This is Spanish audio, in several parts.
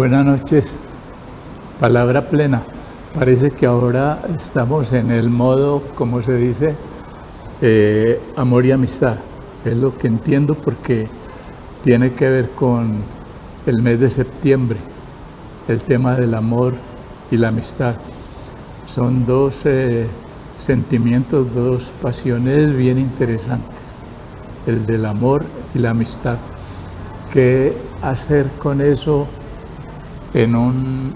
Buenas noches. Palabra plena. Parece que ahora estamos en el modo, como se dice, amor y amistad. Es lo que entiendo porque tiene que ver con el mes de septiembre, el tema del amor y la amistad. Son dos sentimientos, dos pasiones bien interesantes, el del amor y la amistad. ¿Qué hacer con eso en un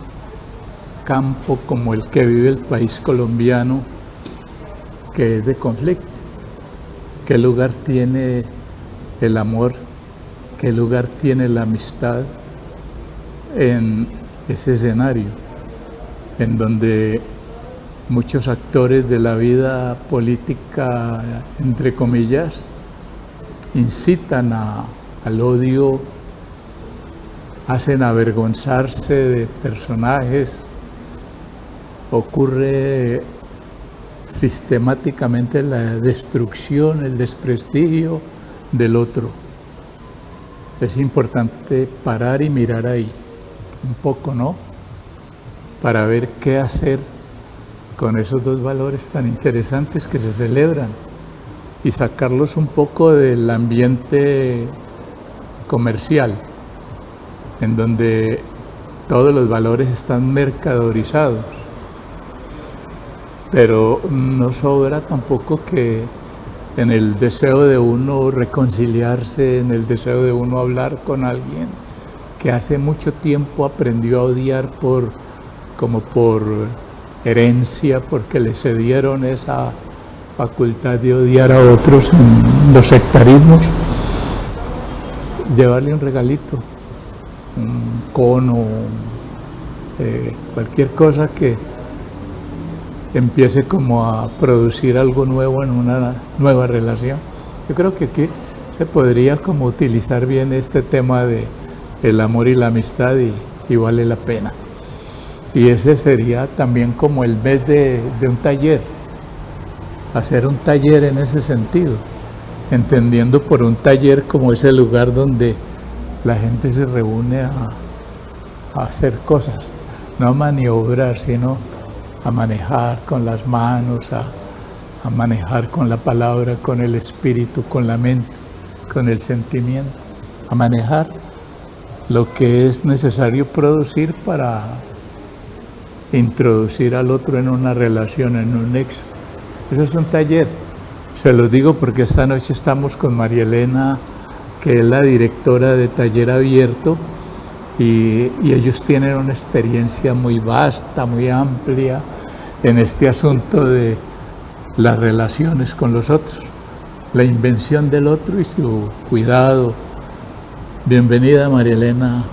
campo como el que vive el país colombiano, que es de conflicto? ¿Qué lugar tiene el amor? ¿Qué lugar tiene la amistad en ese escenario en donde muchos actores de la vida política, entre comillas, incitan al odio, hacen avergonzarse de personajes, ocurre sistemáticamente la destrucción, el desprestigio del otro? Es importante parar y mirar ahí un poco, ¿no? Para ver qué hacer con esos dos valores tan interesantes que se celebran y sacarlos un poco del ambiente comercial, en donde todos los valores están mercadorizados. Pero no sobra tampoco que en el deseo de uno reconciliarse, en el deseo de uno hablar con alguien que hace mucho tiempo aprendió a odiar como por herencia, porque le cedieron esa facultad de odiar a otros en los sectarismos, llevarle un regalito, un cono, cualquier cosa que empiece como a producir algo nuevo en una nueva relación. Yo creo que aquí se podría como utilizar bien este tema de el amor y la amistad y vale la pena. Y ese sería también como el mes de un taller, hacer un taller en ese sentido, entendiendo por un taller como ese lugar donde la gente se reúne a hacer cosas, no a maniobrar, sino a manejar con las manos, a manejar con la palabra, con el espíritu, con la mente, con el sentimiento, a manejar lo que es necesario producir para introducir al otro en una relación, en un nexo. Eso es un taller. Se los digo porque esta noche estamos con María Elena, que es la directora de Taller Abierto, y ellos tienen una experiencia muy vasta, muy amplia en este asunto de las relaciones con los otros, la invención del otro y su cuidado. Bienvenida, María Elena,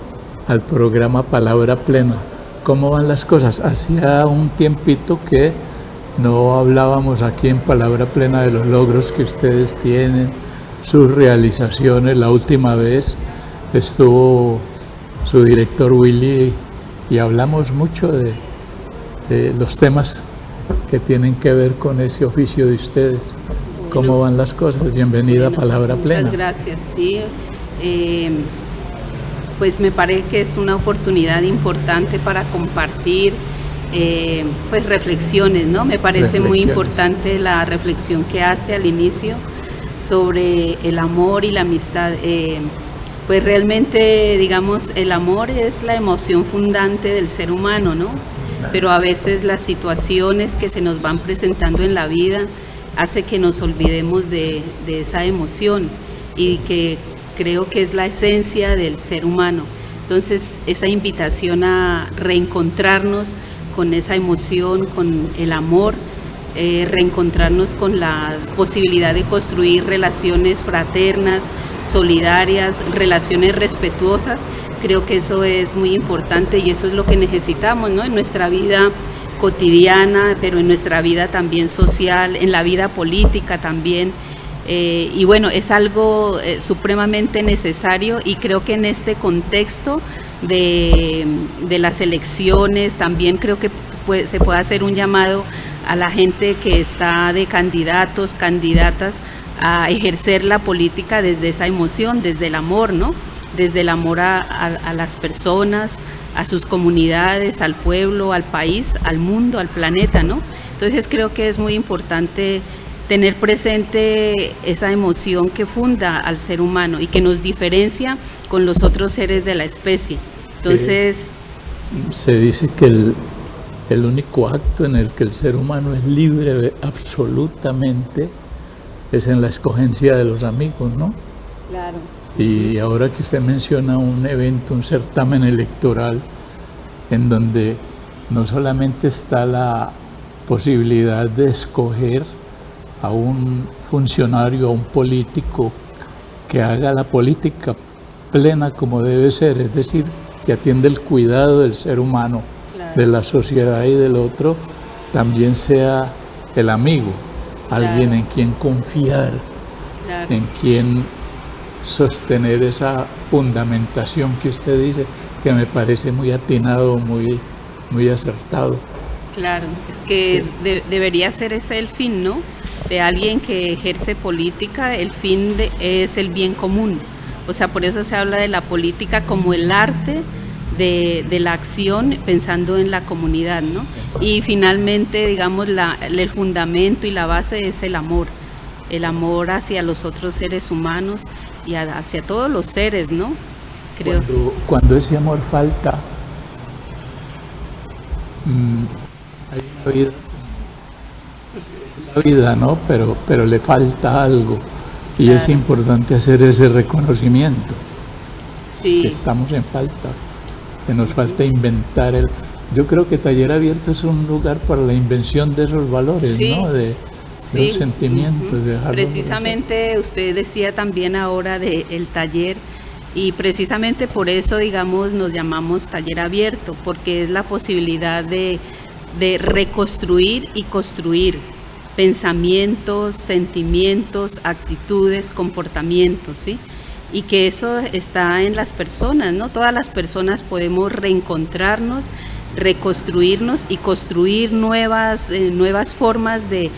al programa Palabra Plena. ¿Cómo van las cosas? Hacía un tiempito que no hablábamos aquí en Palabra Plena de los logros que ustedes tienen, sus realizaciones. La última vez estuvo su director Willy y hablamos mucho de los temas que tienen que ver con ese oficio de ustedes. ¿Cómo van las cosas? Bienvenida a Palabra Plena. Muchas gracias, sí. Pues me parece que es una oportunidad importante para compartir pues reflexiones, ¿no? Me parece muy importante la reflexión que hace al inicio sobre el amor y la amistad. Pues realmente, digamos, el amor es la emoción fundante del ser humano, ¿no? Pero a veces las situaciones que se nos van presentando en la vida hace que nos olvidemos de esa emoción, y que creo que es la esencia del ser humano. Entonces, esa invitación a reencontrarnos con esa emoción, con el amor, reencontrarnos con la posibilidad de construir relaciones fraternas, solidarias, relaciones respetuosas. Creo que eso es muy importante y eso es lo que necesitamos, ¿no? En nuestra vida cotidiana, pero en nuestra vida también social, en la vida política también. Y bueno, es algo supremamente necesario, y creo que en este contexto de las elecciones también creo que se puede hacer un llamado a la gente que está de candidatos, candidatas, a ejercer la política desde esa emoción, desde el amor, ¿no? Desde el amor a las personas, a sus comunidades, al pueblo, al país, al mundo, al planeta, ¿no? Entonces creo que es muy importante tener presente esa emoción que funda al ser humano y que nos diferencia con los otros seres de la especie. Entonces... se dice que el único acto en el que el ser humano es libre absolutamente es en la escogencia de los amigos, ¿no? Claro. Y ahora que usted menciona un evento, un certamen electoral, en donde no solamente está la posibilidad de escoger a un funcionario, a un político que haga la política plena como debe ser, es decir, que atiende el cuidado del ser humano, claro, de la sociedad y del otro, también sea el amigo, claro, alguien en quien confiar, claro, en quien sostener esa fundamentación que usted dice, que me parece muy atinado, muy acertado. Claro, es que sí, debería ser ese el fin, ¿no? De alguien que ejerce política, el fin es el bien común. O sea, por eso se habla de la política como el arte de la acción pensando en la comunidad, ¿no? Y finalmente, digamos, el fundamento y la base es el amor hacia los otros seres humanos y hacia todos los seres, ¿no? Creo. Cuando ese amor falta, hay una vida, la vida, ¿no? Pero le falta algo y claro, es importante hacer ese reconocimiento, sí, que estamos en falta, que nos falta inventar yo creo que Taller Abierto es un lugar para la invención de esos valores, sí, ¿no? De los sentimientos. Precisamente usted decía también ahora del taller, y precisamente por eso, digamos, nos llamamos Taller Abierto, porque es la posibilidad de reconstruir y construir pensamientos, sentimientos, actitudes, comportamientos, ¿sí? Y que eso está en las personas, ¿no? Todas las personas podemos reencontrarnos, reconstruirnos y construir nuevas formas de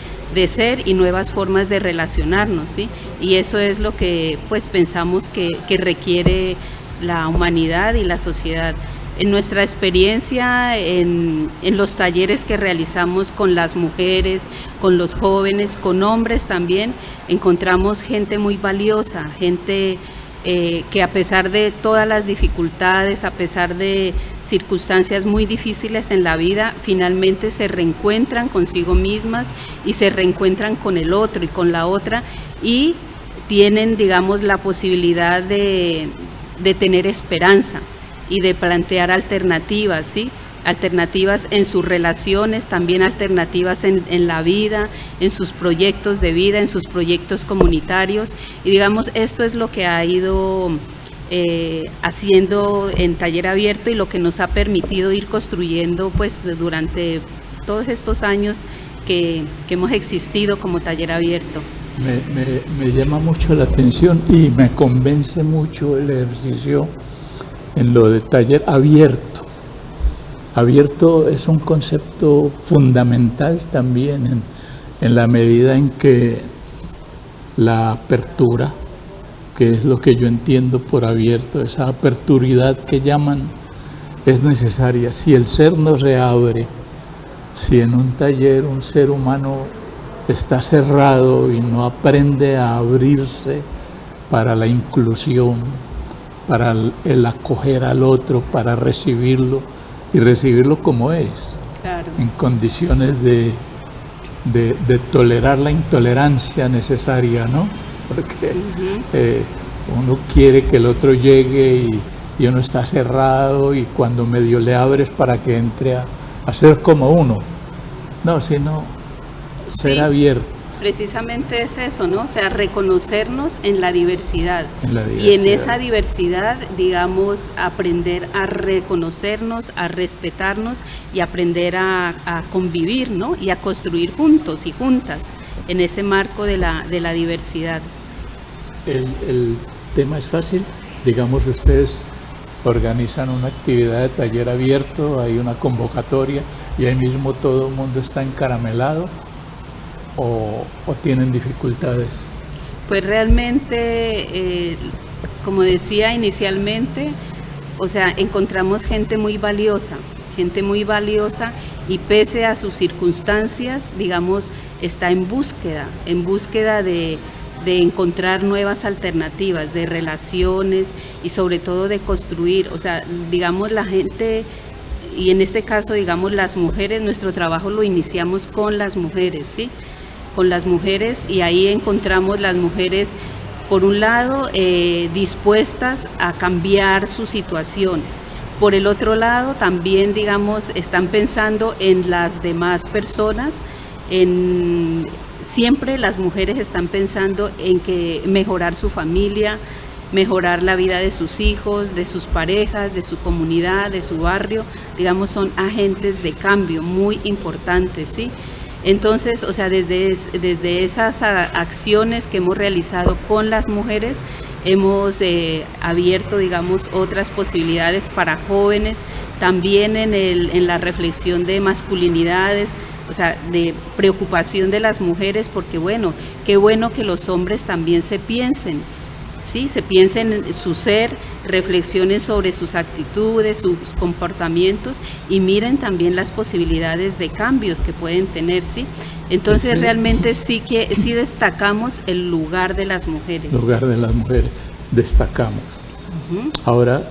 ser y nuevas formas de relacionarnos, ¿sí? Y eso es lo que pues pensamos que requiere la humanidad y la sociedad. En nuestra experiencia, en los talleres que realizamos con las mujeres, con los jóvenes, con hombres también, encontramos gente muy valiosa, gente que a pesar de todas las dificultades, a pesar de circunstancias muy difíciles en la vida, finalmente se reencuentran consigo mismas y se reencuentran con el otro y con la otra y tienen, digamos, la posibilidad de tener esperanza y de plantear alternativas, ¿sí? Alternativas en sus relaciones, también alternativas en la vida, en sus proyectos de vida, en sus proyectos comunitarios. Y digamos, esto es lo que ha ido haciendo en Taller Abierto y lo que nos ha permitido ir construyendo pues durante todos estos años que hemos existido como Taller Abierto. Me llama mucho la atención y me convence mucho el ejercicio en lo de Taller Abierto. Abierto es un concepto fundamental también en la medida en que la apertura, que es lo que yo entiendo por abierto, esa aperturidad que llaman, es necesaria. Si el ser no se abre, si en un taller un ser humano está cerrado y no aprende a abrirse para la inclusión, para el acoger al otro, para recibirlo y recibirlo como es, claro, en condiciones de tolerar la intolerancia necesaria, ¿no? Porque uno quiere que el otro llegue y uno está cerrado y cuando medio le abres para que entre a ser como uno, no, sino ser abierto. Precisamente es eso, ¿no? O sea, reconocernos en la diversidad. Y en esa diversidad, digamos, aprender a reconocernos, a respetarnos y aprender a convivir, ¿no? Y a construir juntos y juntas en ese marco de la diversidad. El tema es fácil, digamos, ustedes organizan una actividad de taller abierto, hay una convocatoria y ahí mismo todo el mundo está encaramelado. ¿O tienen dificultades? Pues realmente, como decía inicialmente, o sea, encontramos gente muy valiosa y pese a sus circunstancias, digamos, está en búsqueda de encontrar nuevas alternativas, de relaciones y sobre todo de construir, o sea, digamos la gente, y en este caso, digamos las mujeres, nuestro trabajo lo iniciamos con las mujeres, ¿sí? Con las mujeres, y ahí encontramos las mujeres, por un lado, dispuestas a cambiar su situación. Por el otro lado, también, digamos, están pensando en las demás personas, siempre las mujeres están pensando en que mejorar su familia, mejorar la vida de sus hijos, de sus parejas, de su comunidad, de su barrio, digamos, son agentes de cambio muy importantes, ¿sí? Entonces, o sea, desde esas acciones que hemos realizado con las mujeres, hemos abierto, digamos, otras posibilidades para jóvenes, también en la reflexión de masculinidades, o sea, de preocupación de las mujeres, porque bueno, qué bueno que los hombres también se piensen, ¿sí? Se piensen en su ser, reflexionen sobre sus actitudes, sus comportamientos y miren también las posibilidades de cambios que pueden tener, ¿sí? Entonces sí, realmente sí destacamos el lugar de las mujeres. Lugar de las mujeres, destacamos. Ahora,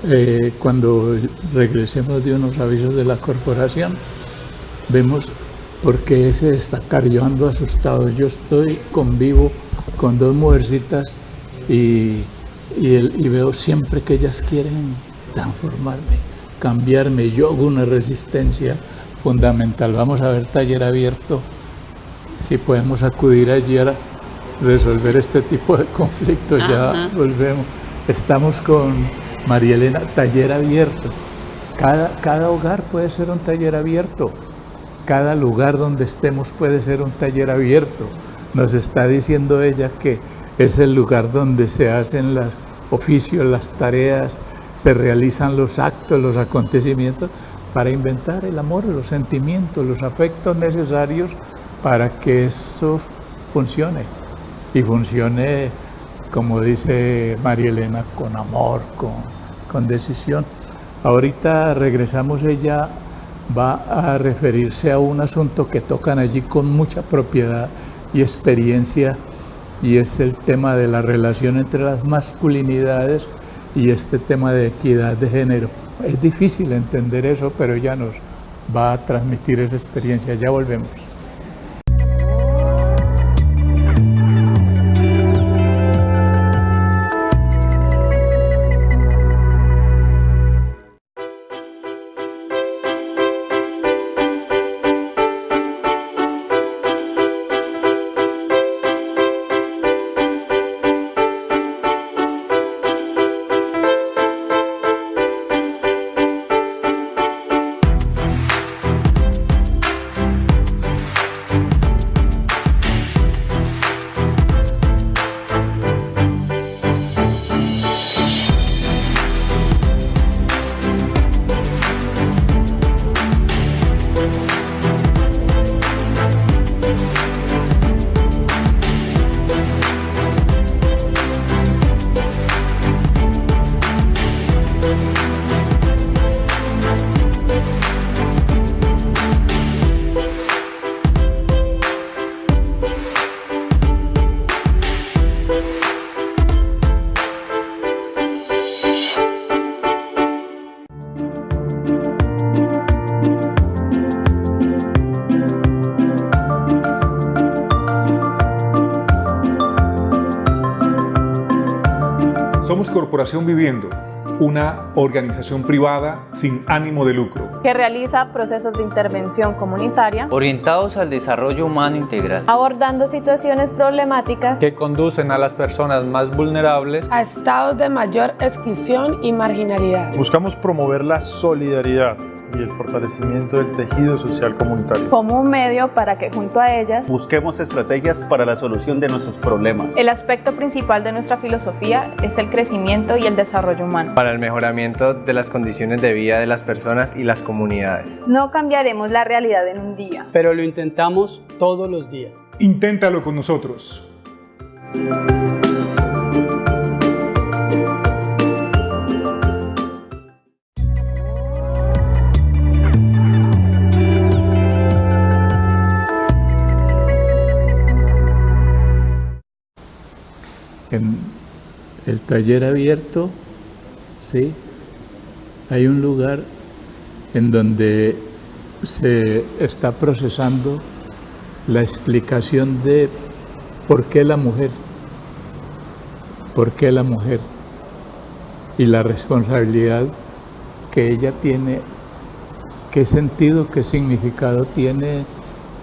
cuando regresemos de unos avisos de la corporación, vemos por qué ese destacar. Yo ando asustado, yo convivo con dos mujercitas y veo siempre que ellas quieren transformarme, cambiarme. Yo hago una resistencia fundamental. Vamos a ver taller abierto, si podemos acudir allí a resolver este tipo de conflictos. Ya volvemos. Estamos con María Elena, taller abierto. Cada hogar puede ser un taller abierto. Cada lugar donde estemos puede ser un taller abierto. Nos está diciendo ella que es el lugar donde se hacen los oficios, las tareas, se realizan los actos, los acontecimientos, para inventar el amor, los sentimientos, los afectos necesarios para que eso funcione. Y funcione, como dice María Elena, con amor, con decisión. Ahorita regresamos, ella va a referirse a un asunto que tocan allí con mucha propiedad y experiencia, y es el tema de la relación entre las masculinidades y este tema de equidad de género. Es difícil entender eso, pero ella nos va a transmitir esa experiencia. Ya volvemos. Somos Corporación Viviendo, una organización privada sin ánimo de lucro que realiza procesos de intervención comunitaria orientados al desarrollo humano integral, abordando situaciones problemáticas que conducen a las personas más vulnerables a estados de mayor exclusión y marginalidad. Buscamos promover la solidaridad y el fortalecimiento del tejido social comunitario como un medio para que junto a ellas busquemos estrategias para la solución de nuestros problemas. El aspecto principal de nuestra filosofía es el crecimiento y el desarrollo humano, para el mejoramiento de las condiciones de vida de las personas y las comunidades. No cambiaremos la realidad en un día, pero lo intentamos todos los días. Inténtalo con nosotros. en el taller abierto, ¿sí? Hay un lugar en donde se está procesando la explicación de por qué la mujer y la responsabilidad que ella tiene, qué sentido, qué significado tiene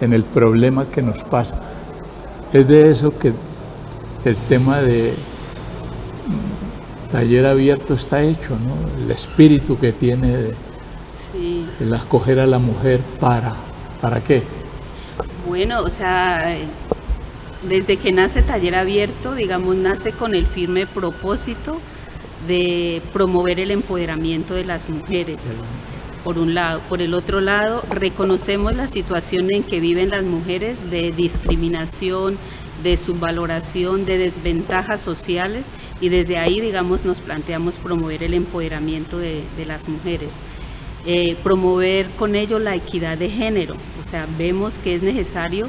en el problema que nos pasa. Es de eso que el tema de taller abierto está hecho, ¿no? El espíritu que tiene de el acoger a la mujer ¿para qué? Bueno, o sea, desde que nace Taller Abierto, digamos, nace con el firme propósito de promover el empoderamiento de las mujeres, por un lado. Por el otro lado, reconocemos la situación en que viven las mujeres de discriminación, de subvaloración, de desventajas sociales, y desde ahí, digamos, nos planteamos promover el empoderamiento de las mujeres. Promover con ello la equidad de género, o sea, vemos que es necesario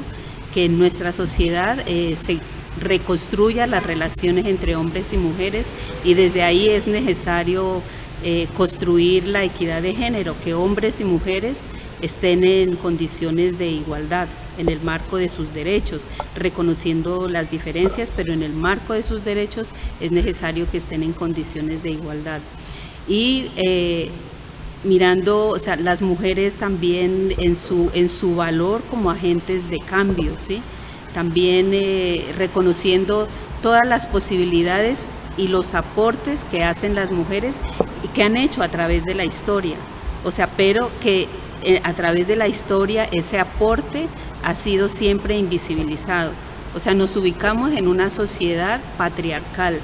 que en nuestra sociedad se reconstruya las relaciones entre hombres y mujeres, y desde ahí es necesario construir la equidad de género, que hombres y mujeres estén en condiciones de igualdad en el marco de sus derechos, reconociendo las diferencias, pero en el marco de sus derechos es necesario que estén en condiciones de igualdad. Y mirando, o sea, las mujeres también en su valor como agentes de cambio, ¿sí? También reconociendo todas las posibilidades y los aportes que hacen las mujeres y que han hecho a través de la historia, o sea, pero que a través de la historia ese aporte ha sido siempre invisibilizado. O sea, nos ubicamos en una sociedad patriarcal,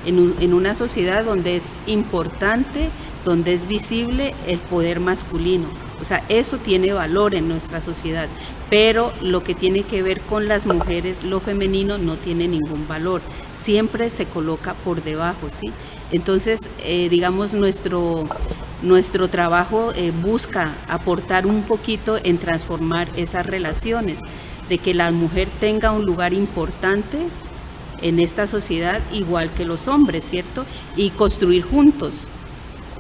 en una sociedad donde es importante, donde es visible el poder masculino. O sea, eso tiene valor en nuestra sociedad, pero lo que tiene que ver con las mujeres, lo femenino, no tiene ningún valor, siempre se coloca por debajo, ¿sí? Entonces, digamos, nuestro trabajo busca aportar un poquito en transformar esas relaciones, de que la mujer tenga un lugar importante en esta sociedad igual que los hombres, ¿cierto? Y construir juntos,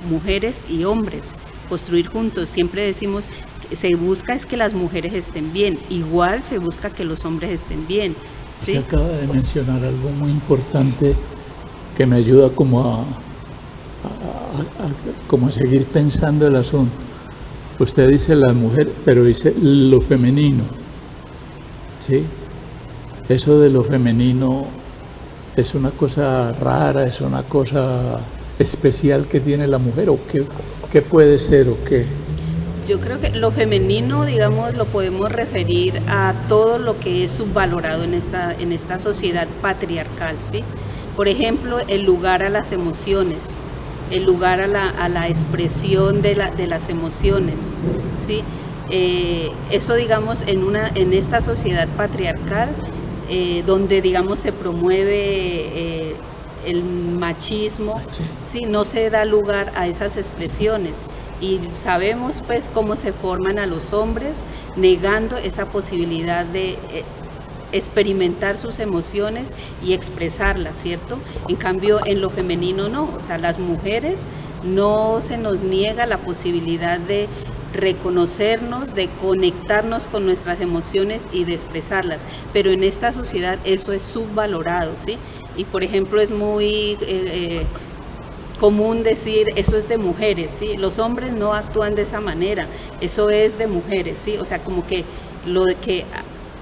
mujeres y hombres, construir juntos. Siempre decimos, se busca es que las mujeres estén bien, igual se busca que los hombres estén bien, ¿sí? Usted acaba de mencionar algo muy importante que me ayuda como a seguir pensando el asunto. Usted dice la mujer, pero dice lo femenino, ¿sí? Eso de lo femenino es una cosa rara, es una cosa especial que tiene la mujer, o qué puede ser, o qué. Yo creo que lo femenino, digamos, lo podemos referir a todo lo que es subvalorado en esta sociedad patriarcal, ¿sí? Por ejemplo, el lugar a las emociones, el lugar a la expresión de las emociones, ¿sí? Eso, digamos, en esta sociedad patriarcal, donde, digamos, se promueve el machismo, ¿sí? No se da lugar a esas expresiones, y sabemos pues cómo se forman a los hombres negando esa posibilidad de experimentar sus emociones y expresarlas, ¿cierto? En cambio, en lo femenino no, o sea, las mujeres no se nos niega la posibilidad de reconocernos, de conectarnos con nuestras emociones y de expresarlas, pero en esta sociedad eso es subvalorado, ¿sí? Y por ejemplo es muy común decir eso es de mujeres, ¿sí? Los hombres no actúan de esa manera, eso es de mujeres, ¿sí? O sea, como que lo de que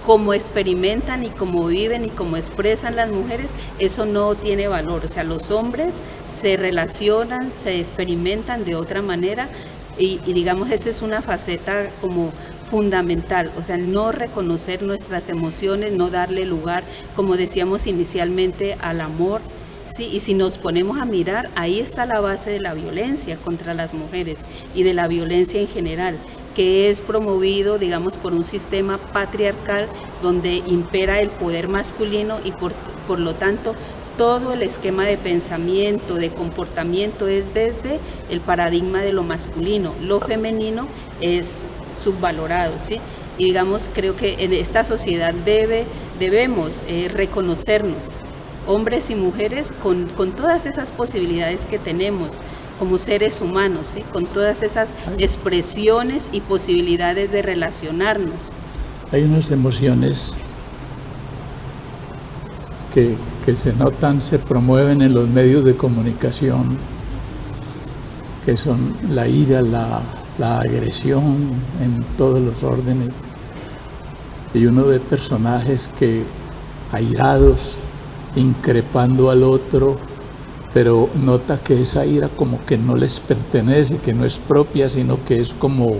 como experimentan y como viven y como expresan las mujeres, eso no tiene valor. O sea, los hombres se relacionan, se experimentan de otra manera, y digamos esa es una faceta como fundamental, o sea, no reconocer nuestras emociones, no darle lugar, como decíamos inicialmente, al amor, ¿sí? Y si nos ponemos a mirar, ahí está la base de la violencia contra las mujeres y de la violencia en general, que es promovido, digamos, por un sistema patriarcal donde impera el poder masculino, y por lo tanto todo el esquema de pensamiento, de comportamiento es desde el paradigma de lo masculino. Lo femenino es subvalorado, ¿sí? Y digamos, creo que en esta sociedad debemos reconocernos hombres y mujeres con todas esas posibilidades que tenemos como seres humanos, ¿sí? Con todas esas expresiones y posibilidades de relacionarnos. Hay unas emociones que se notan, se promueven en los medios de comunicación, que son la ira, la agresión en todos los órdenes. Y uno ve personajes que airados, increpando al otro, pero nota que esa ira como que no les pertenece, que no es propia, sino que es como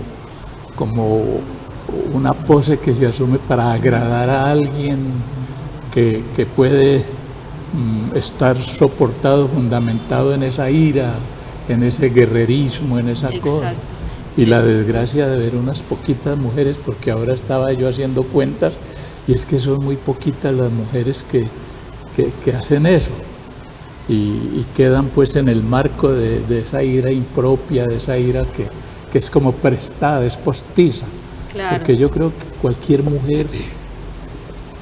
una pose que se asume para agradar a alguien que puede estar soportado, fundamentado en esa ira, en ese guerrerismo, en esa cosa. Y la desgracia de ver unas poquitas mujeres, porque ahora estaba yo haciendo cuentas, y es que son muy poquitas las mujeres que hacen eso. Y quedan pues en el marco de esa ira impropia, de esa ira que es como prestada, es postiza. Claro. Porque yo creo que cualquier mujer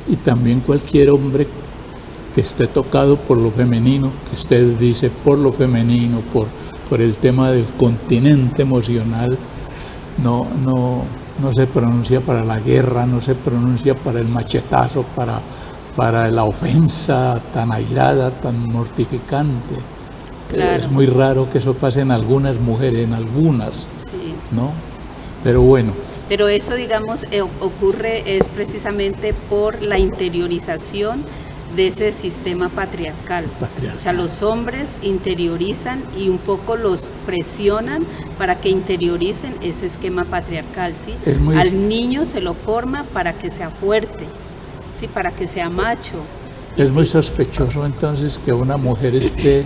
y también cualquier hombre que esté tocado por lo femenino, que usted dice por lo femenino, por el tema del continente emocional, no se pronuncia para la guerra, no se pronuncia para el machetazo, para la ofensa tan airada, tan mortificante. Claro. Es muy raro que eso pase en algunas mujeres, en algunas, sí. ¿no? Pero bueno. Pero eso, digamos, ocurre es precisamente por la interiorización de ese sistema patriarcal. O sea, los hombres interiorizan y un poco los presionan para que interioricen ese esquema patriarcal, ¿sí? Al niño se lo forma para que sea fuerte, ¿sí? Para que sea macho. Es muy sospechoso entonces que una mujer esté,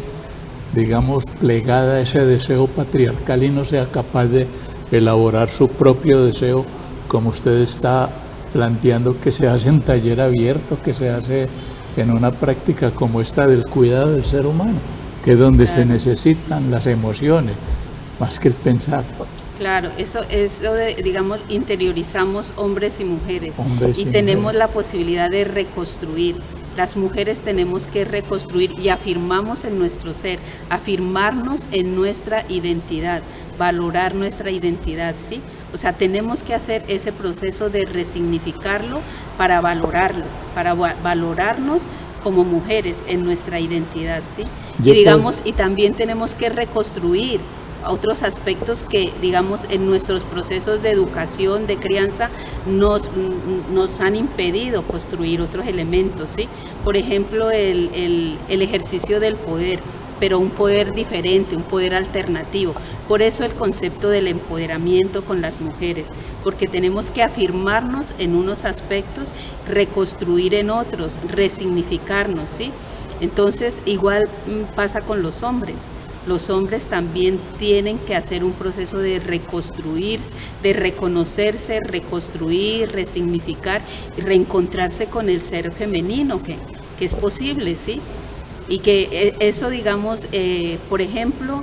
digamos, plegada a ese deseo patriarcal y no sea capaz de elaborar su propio deseo, como usted está planteando, que se hace en taller abierto, que se hace en una práctica como esta del cuidado del ser humano, que es donde se necesitan las emociones, más que el pensar. Claro, eso de, digamos, interiorizamos hombres y mujeres, y tenemos la posibilidad de reconstruir. Las mujeres tenemos que reconstruir y afirmamos en nuestro ser, afirmarnos en nuestra identidad, valorar nuestra identidad, ¿sí? O sea, tenemos que hacer ese proceso de resignificarlo para valorarlo, para valorarnos como mujeres en nuestra identidad, ¿sí? Y también tenemos que reconstruir otros aspectos que, digamos, en nuestros procesos de educación, de crianza, nos han impedido construir otros elementos, ¿sí? Por ejemplo, el ejercicio del poder, pero un poder diferente, un poder alternativo. Por eso el concepto del empoderamiento con las mujeres, porque tenemos que afirmarnos en unos aspectos, reconstruir en otros, resignificarnos, ¿sí? Entonces, igual pasa con los hombres. Los hombres también tienen que hacer un proceso de reconstruir, de reconocerse, reconstruir, resignificar y reencontrarse con el ser femenino, que es posible, ¿sí? Y que eso, digamos, por ejemplo,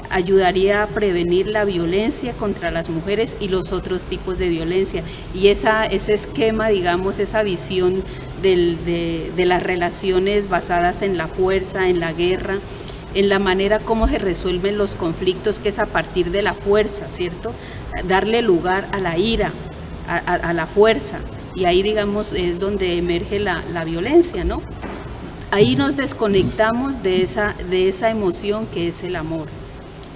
ayudaría a prevenir la violencia contra las mujeres y los otros tipos de violencia. Y ese esquema, digamos, esa visión de las relaciones basadas en la fuerza, en la guerra, en la manera como se resuelven los conflictos, que es a partir de la fuerza, ¿cierto? Darle lugar a la ira, a la fuerza, y ahí, digamos, es donde emerge la violencia, ¿no? Ahí nos desconectamos de esa emoción que es el amor.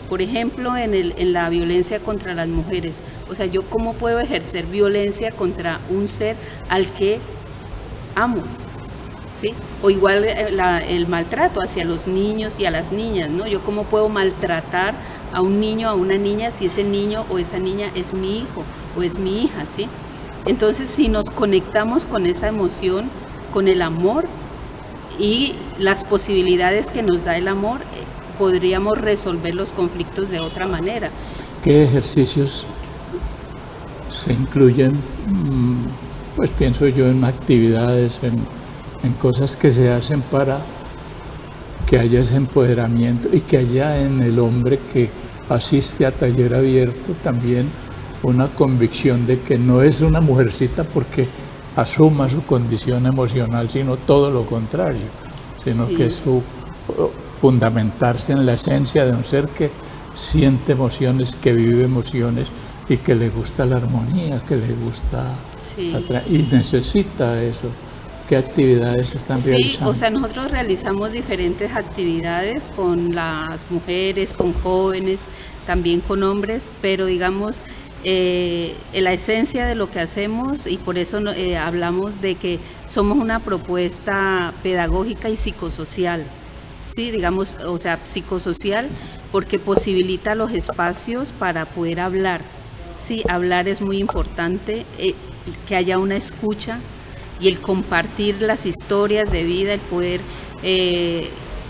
Por ejemplo, en la violencia contra las mujeres, o sea, yo cómo puedo ejercer violencia contra un ser al que amo, ¿sí? O igual el maltrato hacia los niños y a las niñas, ¿no? Yo cómo puedo maltratar a un niño, a una niña, si ese niño o esa niña es mi hijo o es mi hija, ¿sí? Entonces, si nos conectamos con esa emoción, con el amor y las posibilidades que nos da el amor, podríamos resolver los conflictos de otra manera. ¿Qué ejercicios se incluyen? Pues pienso yo en actividades, en cosas que se hacen para que haya ese empoderamiento y que haya en el hombre que asiste a taller abierto también una convicción de que no es una mujercita porque asuma su condición emocional, sino todo lo contrario. sino que es fundamentarse en la esencia de un ser que siente emociones, que vive emociones y que le gusta la armonía, que le gusta y necesita eso. ¿Qué actividades están realizando? Sí, o sea, nosotros realizamos diferentes actividades con las mujeres, con jóvenes, también con hombres, pero digamos, la esencia de lo que hacemos, y por eso hablamos de que somos una propuesta pedagógica y psicosocial, sí, digamos, o sea, psicosocial, porque posibilita los espacios para poder hablar. Sí, hablar es muy importante, que haya una escucha y el compartir las historias de vida, el poder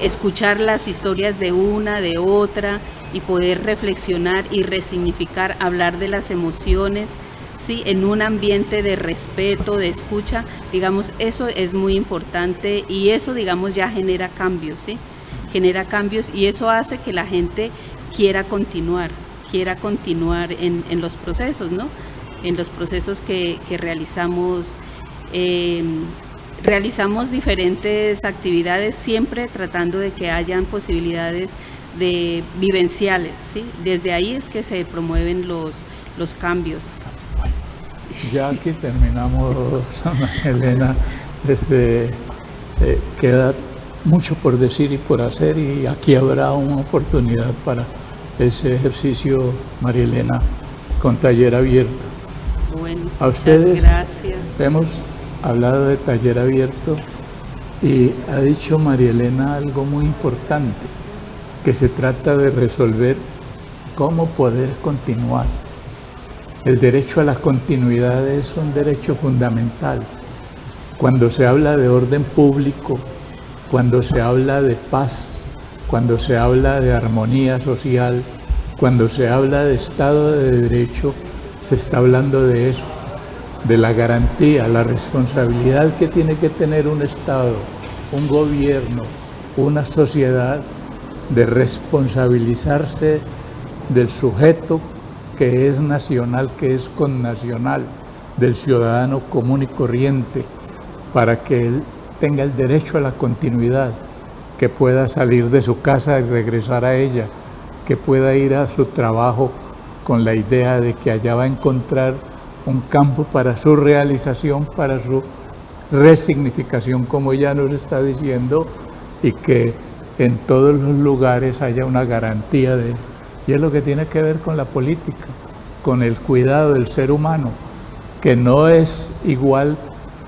escuchar las historias de una, de otra, y poder reflexionar y resignificar, hablar de las emociones, ¿sí? En un ambiente de respeto, de escucha, digamos, eso es muy importante y eso, digamos, ya genera cambios, ¿sí? Genera cambios y eso hace que la gente quiera continuar en los procesos, ¿no? En los procesos que realizamos. Realizamos diferentes actividades siempre tratando de que hayan posibilidades de vivenciales, ¿sí? Desde ahí es que se promueven los cambios. Ya aquí terminamos, Ana Elena. Queda mucho por decir y por hacer y aquí habrá una oportunidad para ese ejercicio, María Elena, con taller abierto. Bueno, a ustedes, gracias. Hemos hablado de taller abierto y ha dicho María Elena algo muy importante, que se trata de resolver cómo poder continuar. El derecho a la continuidad es un derecho fundamental. Cuando se habla de orden público, cuando se habla de paz, cuando se habla de armonía social, cuando se habla de Estado de Derecho, se está hablando de eso, de la garantía, la responsabilidad que tiene que tener un Estado, un gobierno, una sociedad, de responsabilizarse del sujeto que es nacional, que es connacional, del ciudadano común y corriente, para que él tenga el derecho a la continuidad, que pueda salir de su casa y regresar a ella, que pueda ir a su trabajo con la idea de que allá va a encontrar un campo para su realización, para su resignificación, como ella nos está diciendo, y que en todos los lugares haya una garantía de... Y es lo que tiene que ver con la política, con el cuidado del ser humano, que no es igual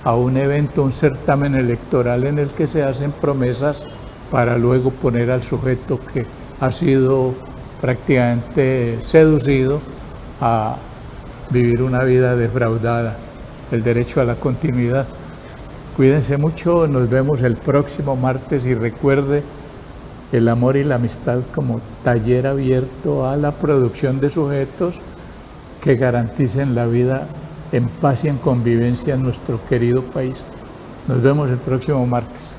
a un evento, un certamen electoral en el que se hacen promesas para luego poner al sujeto que ha sido prácticamente seducido a vivir una vida defraudada. El derecho a la continuidad. Cuídense mucho, nos vemos el próximo martes y recuerde el amor y la amistad como taller abierto a la producción de sujetos que garanticen la vida en paz y en convivencia en nuestro querido país. Nos vemos el próximo martes.